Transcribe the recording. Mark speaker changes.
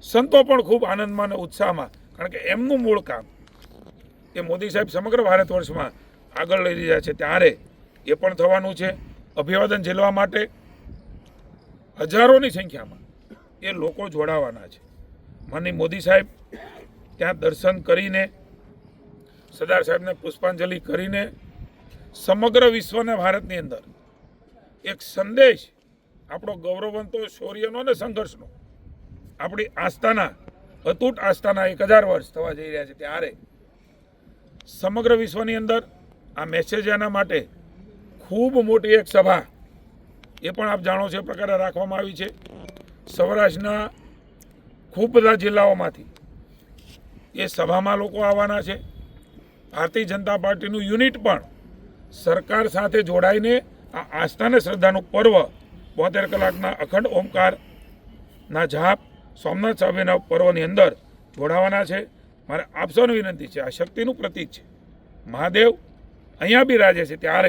Speaker 1: સંતો પણ ખૂબ આનંદમાં અને ઉત્સાહમાં, કારણ કે એમનું મૂળ કામ એ મોદી સાહેબ સમગ્ર ભારત વર્ષમાં આગળ લઈ રહ્યા છે ત્યારે એ પણ થવાનું છે. અભિવાદન ઝીલવા માટે હજારોની સંખ્યામાં એ લોકો જોડાવાના છે. માનનીય મોદી સાહેબ ત્યાં દર્શન કરીને, સરદાર સાહેબને પુષ્પાંજલિ કરીને સમગ્ર વિશ્વના ભારતની અંદર એક સંદેશ આપણો ગૌરવવંતો શૌર્યનો અને સંઘર્ષનો, આપણી આસ્થાના, અતૂટ આસ્થાના 1000 વર્ષ થવા જઈ રહ્યા છે ત્યારે સમગ્ર વિશ્વની અંદર આ મેસેજ એના માટે ખૂબ મોટી એક સભા એ પણ આપ જાણો છો એ પ્રકારે રાખવામાં આવી છે. સૌરાષ્ટ્રના ખૂબ બધા જિલ્લાઓમાંથી એ સભામાં લોકો આવવાના છે. ભારતીય જનતા પાર્ટીનું યુનિટ પણ સરકાર સાથે જોડાઈને આ આસ્થાને શ્રદ્ધાનું પર્વ 72 કલાકના અખંડ ઓમકારના જાપ સોમનાથ સાહેબના પર્વની અંદર જોડાવાના છે. મારે આપ સૌને વિનંતી છે, આ શક્તિનું પ્રતીક છે. મહાદેવ અહીંયા બિરાજે છે ત્યારે